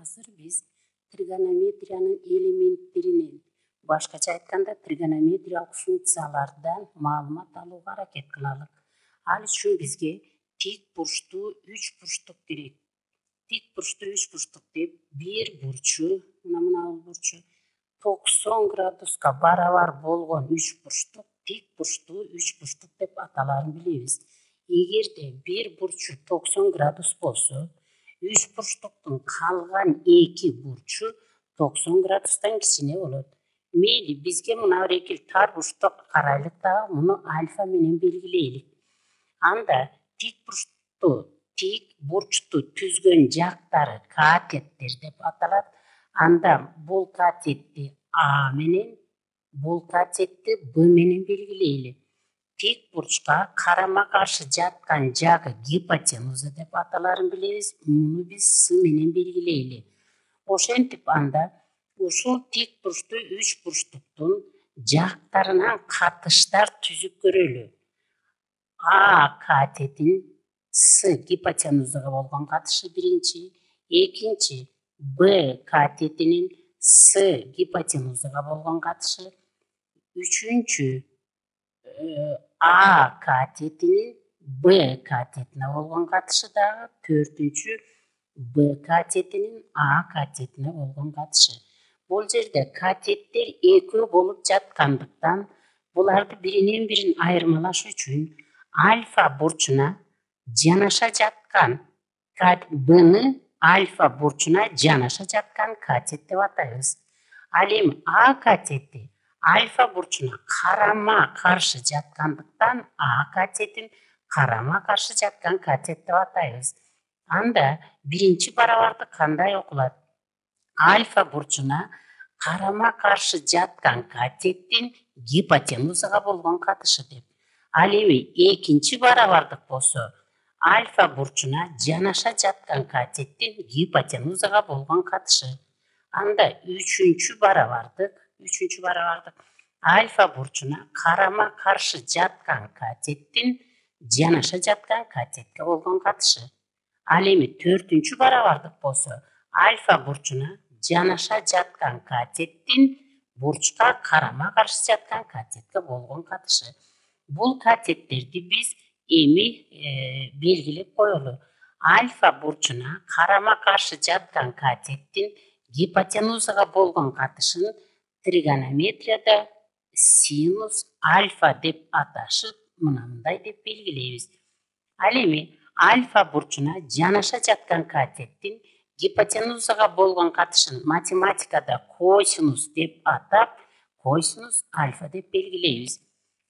Азыр биз тригонометриянын элементтеринен, башкача айтканда тригонометриялык функциялардан маалымат алууга аракет кылалык. Ал үчүн бизге тик бурчтуу үч бурчтук керек. Тик бурчтуу үч бурчтук деп бир бурчу, мына бурчу 90 градуска барабар болгон үч бурчтук тик бурчтуу үч бурчтук деп аталарын билебиз. Эгерде бир бурчу 90 градус болсо, үч бурчтуктун калган эки бурчу 90 градустан кичине болот. Мейли, бизге мына бир экил тар бурчтук карайлык дагы, муну альфа менен белгилейлик. Анда тик бурчту түзгөн жактары катеттер деп аталат. Анда бул катетти А менен, бул катетти Б менен белгилейли. Тик бурчка карама каршы жаткан жагы гипотенуза деп аталарын билебиз. Муну биз С менен белгилейли. Ошентип анда ушул тик бурчтуу үч бурчтуктун жактарынан катыштар түзүп көрөлү. А катетин С гипотенузага болгон катышы биринчи, экинчи Б катетинин С гипотенузага болгон катышы, үчүнчү А катетинин Б катетине болгон катышы дагы, төртүнчү Б катетинин А катетине болгон катышы. Бул жерде катеттер экөө болуп жаткандыктан буларды биринен бирин айырмалаш үчүн альфа бурчуна жанаша жаткан Бны альфа бурчуна жанаша жаткан катет деп атайбыз. Ал эми А катети альфа бурчуна карама каршы жаткандыктан А катетин карама каршы жаткан катет деп атайбыз. Анда биринчи барабарды кандай окулат? Альфа бурчуна карама каршы жаткан катеттин гипотенузага болгон катышы деп. Ал эми экинчи барабардык болсо, альфа бурчуна жанаша жаткан катеттин гипотенузага болгон катышы. Анда үчүнчү барабардык альфа бурчуна карама каршы жаткан катеттин жанаша жаткан катетке болгон катышы. Ал эми төртүнчү барабардык болсо, альфа бурчуна жанаша жаткан катеттин бурчка карама каршы жаткан катетке болгон катышы. Бул катеттерди биз эми белгилеп коелу. Альфа бурчуна карама каршы жаткан катеттин гипотенузага болгон катышын тригонометрияда синус альфа деп аташып, мындай деп белгилейбиз. Ал эми альфа бурчуна жанаша жаткан катеттин гипотенузага болгон катышын математикада косинус деп атап, косинус альфа деп белгилейбиз.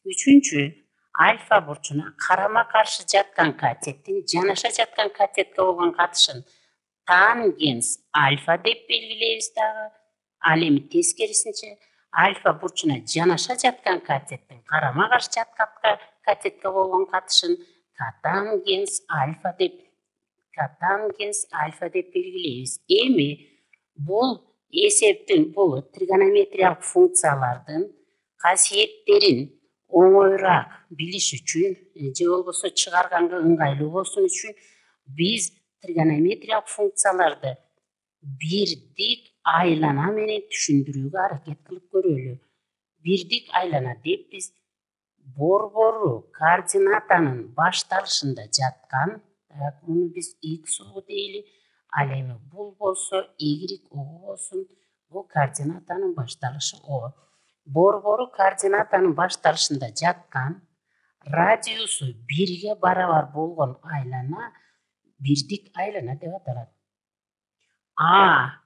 Үчүнчү, альфа бурчуна карама каршы жаткан катеттин жанаша жаткан катетке болгон катышын тангенс альфа деп белгилейбиз дагы. Ал эми тескерисинче, альфа бурчуна жанаша жаткан катеттин карама каршы жаткан катетке болгон катышын катангенс альфа деп белгилейбиз. Эми бул эсептин, бул тригонометриялык функциялардын касиеттерин оңоюраак билиш үчүн, же болбосо чыгарганга ыңгайлуу болсун үчүн биз тригонометриялык функцияларды бирдик айлана менен түшүндүрүүгө аракет кылып көрөлү. Бирдик айлана деп биз борбору координатанын башталышында жаткан, муну биз X угу дейли, ал эми бул болсо Y угу болсун, бул координатанын башталышы О. Борбору координатанын башталышында жаткан, радиусу 1ге барабар болгон айлана бирдик айлана деп аталат. А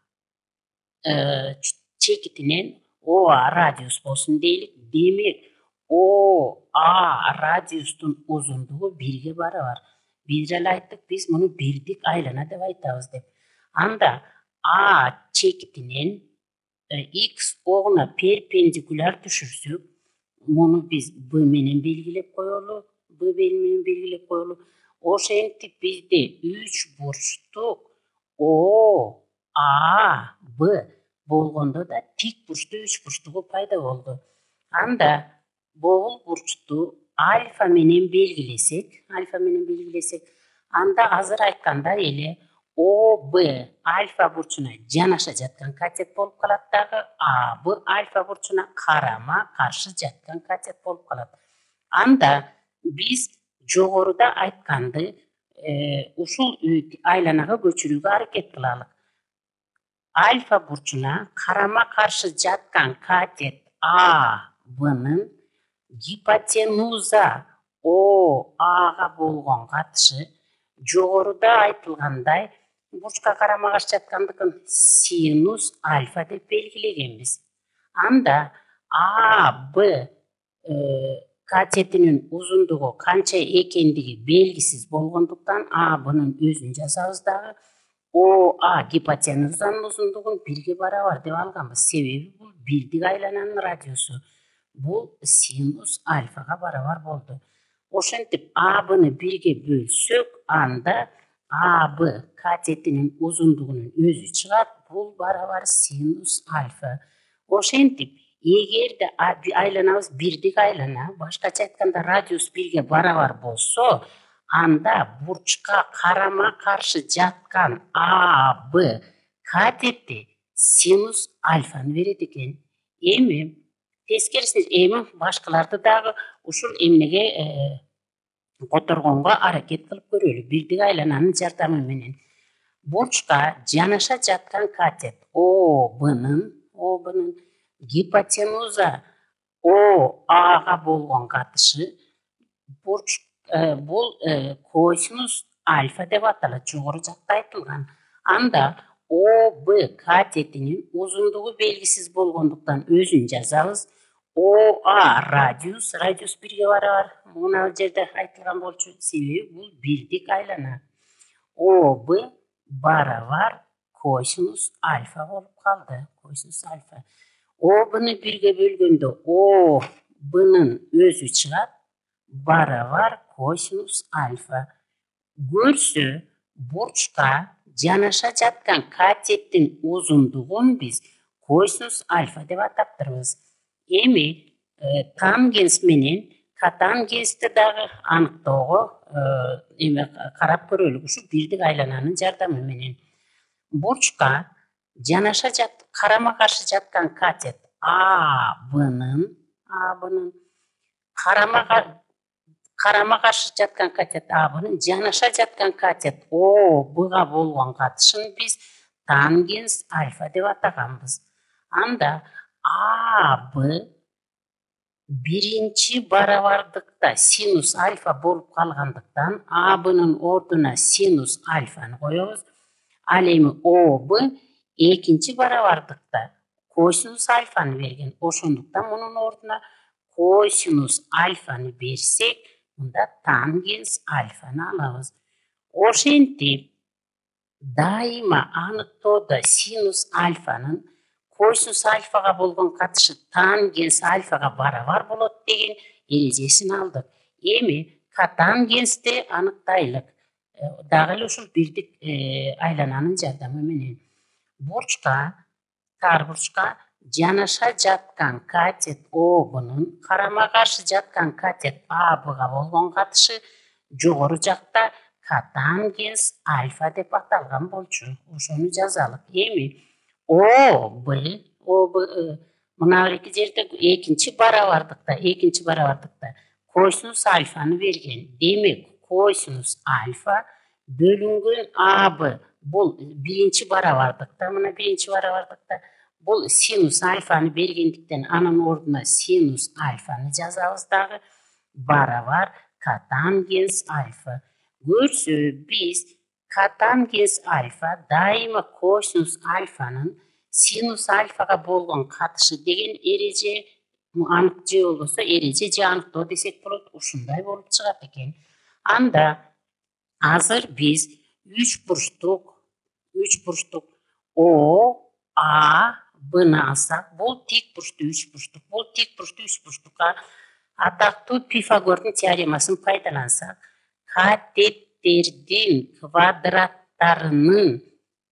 чекитинен ОА радиус болсун дейли. Демек, ОА радиустун узундугу 1ге барабар. Биз эле айттык, биз муну бирдик айлана деп айтабыз деп. Анда А чекитинен X огуна перпендикуляр түшүрсөк, муну биз Б менен белгилеп коелу. Ошентип бизде үч бурчтук ОАБ болгондо да тик бурчтуу үч бурчтугу пайда болду. Анда бул бурчту альфа менен белгилесек, анда азыр айткандай эле ОБ альфа бурчуна жанаша жаткан катет болуп калат дагы, АБ альфа бурчуна карама каршы жаткан катет болуп калат. Анда биз жогоруда айтканды ушул айланага көчүрүүгө аракет кылалык. Альфа бурчуна карама каршы жаткан катет АБнын гипотенуза ОАга болгон катышы жогоруда айтылгандай бурчка карама каршы жаткандыкын синус альфа деп белгилегенбиз. Анда АБ катетинин узундугу канча экендиги белгисиз болгондуктан АБнын өзүн жазабыз дагы. ОА гипотенузанын узундугун 1-ге барабар деп алганбыз. Себеби бул бирдик айлананын радиусу. Бул синус альфага барабар болду. Ошентип АБны 1-ге бөлсөк, анда АБ катетинин узундугунун өзү чыгат. Бул барабар синус альфа. Ошентип эгерде айланабыз бирдик айлана, башкача айтканда радиус 1-ге барабар болсо, анда бурчка карама каршы жаткан АБ катети синус альфаны берет экен. Эми тескерисинче эми башкаларды дагы ушул эмнеге которгонго аракет кылып көрөлү. Бирдик айлананын жардамы менен бурчка жанаша жаткан катет ОБнын гипотенуза ОАга болгон катышы бул косинус альфа деп аталат, жогору жакта айтылган. Анда ОБ катетинин узундугу белгисиз болгондуктан өзүн жазабыз. ОА радиус 1-ге барабар. Мына жерде айтылган болчу, себеби бул бирдик айлана. ОБ барабар косинус альфа болуп калды. Косинус альфа. ОБны 1-ге бөлгөндө ОБнын өзү чыгат, барабар косинус альфа. Көрсө бурчка жанаша жаткан катеттин узундугун биз косинус альфа деп атаптырбыз. Эми тангенс менен катангенсти дагы аныктоого карап көрөлүк. Ушу бирдик айлананын жардамы менен бурчка жанаша карама каршы жаткан катет АБнын карама каршы жаткан катет АБнын жанаша жаткан катет ОБга болгон катышын биз тангенс альфа деп атаганбыз. Анда АБ биринчи барабардыкта синус альфа болуп калгандыктан АБнын ордуна синус альфаны коебуз. Ал эми ОБ экинчи барабардыкта косинус альфаны берген. Ошондуктан мунун ордуна косинус альфаны берсек, мында тангенс альфаны алабыз. Ошентип дайыма аныктоодо синус альфанын косинус альфага болгон катышы тангенс альфага барабар болот деген эрежесин алдык. Эми катангенсти аныктайлык. Дагы эле ушул бирдик айлананын жардамы менен тар бурчка жанаша жаткан катет ОБнын карама каршы жаткан катет АБга болгон катышы жогору жакта катангенс альфа деп аталган болчу. Ошону жазалык. Эми ОБ мына эки жерде экинчи барабардыкта косинус альфаны берген. Демек косинус альфа бөлүнгөн АБ бул биринчи барабардыкта, бул синус альфаны бергендиктен анын ордуна синус альфаны жазабыз дагы, барабар катангенс альфа. Көрсө биз катангенс альфа дайыма косинус альфанын синус альфага болгон катышы деген эреже анык же болбосо эреже же аныктоо десек болот, ушундай болуп чыгат экен. Анда азыр биз үч бурчтук ОАБны алсак, бул тик бурчтуу үч бурчтукка атактуу Пифагордун теоремасын пайдалансак, катеттердин квадраттарынын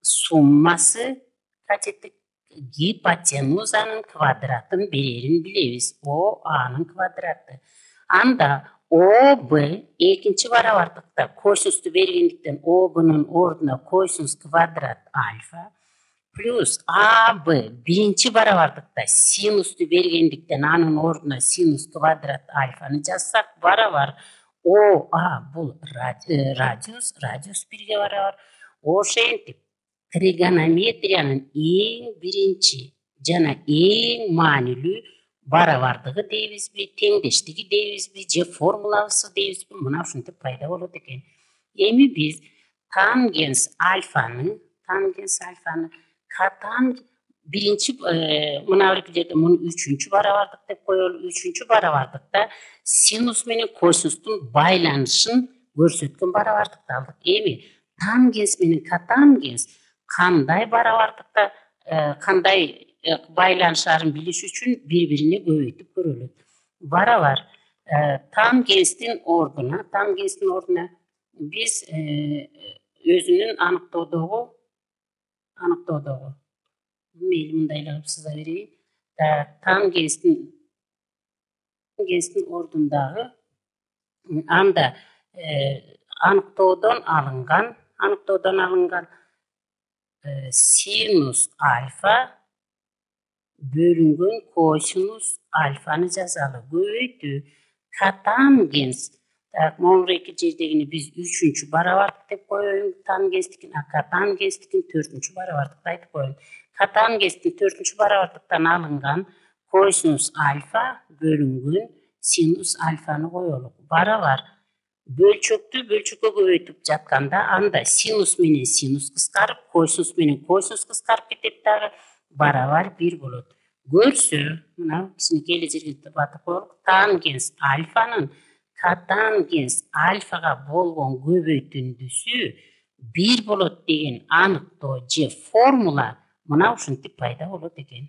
суммасы катеттик гипотенузанын квадратын берерин билебиз. ОАнын квадраты. Анда ОБ экинчи барабардыкта косинусту бергендиктен ОБнын ордуна косинус квадрат альфа плюс АБ биринчи барабардыкта синусту бергендиктен анын ордуна синус квадрат альфаны жазсак барабар ОА бул радиус бирге барабар. Ошентип тригонометриянын эң биринчи жана эң маанилүү барабардыгы дейбизби, теңдештиги дейбизби, же формуласы дейбизби, мына ушинтип пайда болот экен. Эми биз тангенс альфаны биринчи мына бир жерде муну үчүнчү барабардык деп коелу. Үчүнчү барабардыкта синус менен косинустун байланышын көрсөткөн барабардыкты алдык. Эми тангенс менен котангенс кандай барабардыкта кандай байланышларын билиш үчүн бири-бирине көбөйтүп көрөлөт. Барабар тангенстин ордуна биз өзүнүн аныктоодогу мейли мындайлап сыза берейин. Тангенстин ордундагы анда аныктоодон алынган синус альфа бөлүнгөн косинус альфаны жазалы. Көбөйтүү котангенс моңуреки жердегини биз үчүнчү барабардык деп коелу тангенстикин, котангенстикин төртүнчү барабардыкты айтып коелу. Котангенстин төртүнчү барабардыктан алынган косинус альфа бөлүнгөн синус альфаны коелу. Барабар бөлчөктү бөлчөккө көбөйтүп жатканда анда синус менен синус кыскарып, косинус менен косинус кыскарып кетет дагы, барабар бир болот. Көрсө, мына кичинекей эле жерге батып коелу. Тангенс альфанын котангенс альфага болгон көбөйтүндүсү бир болот деген аныктоо же формула мына ушинтип пайда болот экен.